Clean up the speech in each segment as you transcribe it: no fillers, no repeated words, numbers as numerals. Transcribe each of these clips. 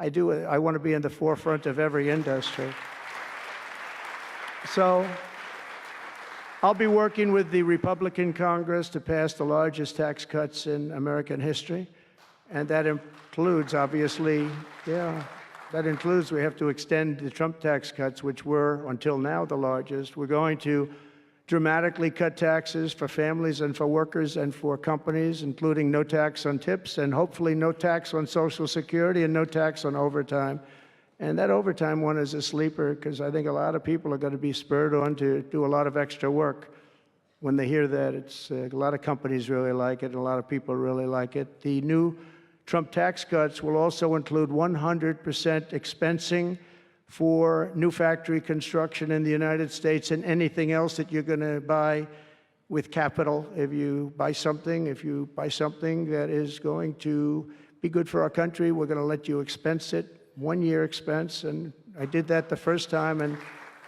I want to be in the forefront of every industry. So I'll be working with the Republican Congress to pass the largest tax cuts in American history. And that includes, obviously, we have to extend the Trump tax cuts, which were, until now, the largest. We're going to dramatically cut taxes for families and for workers and for companies, including no tax on tips and hopefully no tax on Social Security and no tax on overtime. And that overtime one is a sleeper because I think a lot of people are going to be spurred on to do a lot of extra work. When they hear that, a lot of companies really like it, and a lot of people really like it. The new Trump tax cuts will also include 100% expensing for new factory construction in the United States and anything else that you're going to buy with capital. If you buy something that is going to be good for our country, we're going to let you expense it, 1 year expense. And I did that the first time, and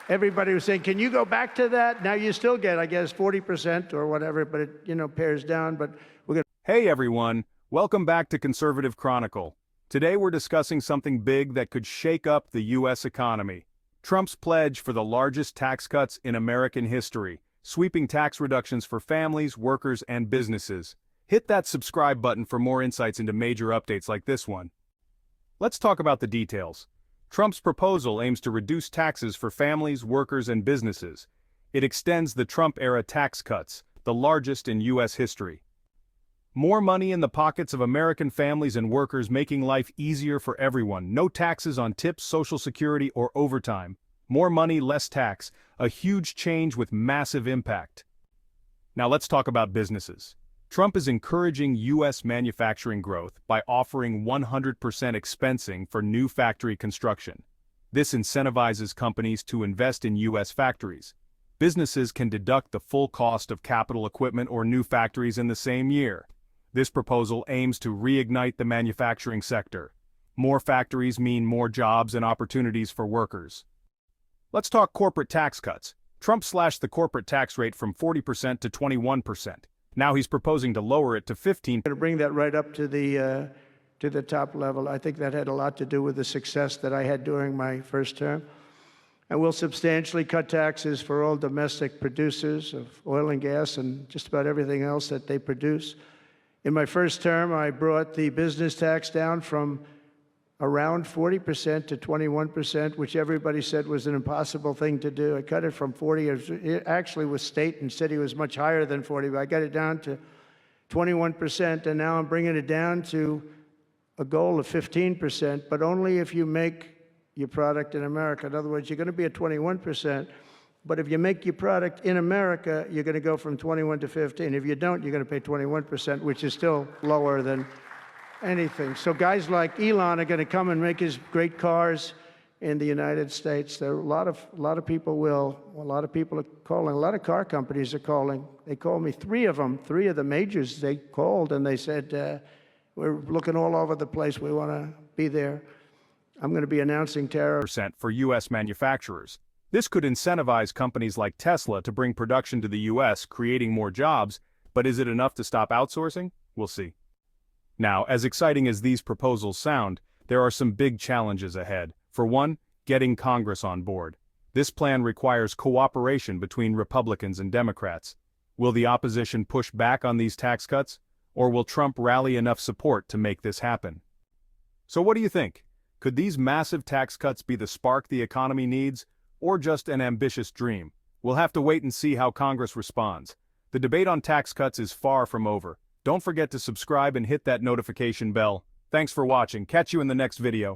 everybody was saying, can you go back to that? Now you still get, I guess, 40% or whatever, but it, pares down. But we're going to... Hey everyone, welcome back to Conservative Chronicle. Today we're discussing something big that could shake up the U.S. economy. Trump's pledge for the largest tax cuts in American history, sweeping tax reductions for families, workers, and businesses. Hit that subscribe button for more insights into major updates like this one. Let's talk about the details. Trump's proposal aims to reduce taxes for families, workers, and businesses. It extends the Trump-era tax cuts, the largest in U.S. history. More money in the pockets of American families and workers, making life easier for everyone. No taxes on tips, Social Security, or overtime. More money, less tax. A huge change with massive impact. Now let's talk about businesses. Trump is encouraging U.S. manufacturing growth by offering 100% expensing for new factory construction. This incentivizes companies to invest in U.S. factories. Businesses can deduct the full cost of capital equipment or new factories in the same year. This proposal aims to reignite the manufacturing sector. More factories mean more jobs and opportunities for workers. Let's talk corporate tax cuts. Trump slashed the corporate tax rate from 40% to 21%. Now he's proposing to lower it to 15%. To bring that right up to the top level. I think that had a lot to do with the success that I had during my first term. And we'll substantially cut taxes for all domestic producers of oil and gas and just about everything else that they produce. In my first term, I brought the business tax down from around 40% to 21%, which everybody said was an impossible thing to do. I cut it from 40. It actually was state and city was much higher than 40, but I got it down to 21%, and now I'm bringing it down to a goal of 15%, but only if you make your product in America. In other words, you're going to be at 21%, but if you make your product in America, you're going to go from 21 to 15. If you don't, you're going to pay 21%, which is still lower than anything. So guys like Elon are going to come and make his great cars in the United States. There are a lot of people are calling. A lot of car companies are calling. They called me, three of the majors. They called and they said, we're looking all over the place. We want to be there. I'm going to be announcing tariffs for U.S. manufacturers. This could incentivize companies like Tesla to bring production to the U.S., creating more jobs, but is it enough to stop outsourcing? We'll see. Now, as exciting as these proposals sound, there are some big challenges ahead. For one, getting Congress on board. This plan requires cooperation between Republicans and Democrats. Will the opposition push back on these tax cuts, or will Trump rally enough support to make this happen? So what do you think? Could these massive tax cuts be the spark the economy needs, or just an ambitious dream? We'll have to wait and see how Congress responds. The debate on tax cuts is far from over. Don't forget to subscribe and hit that notification bell. Thanks for watching. Catch you in the next video.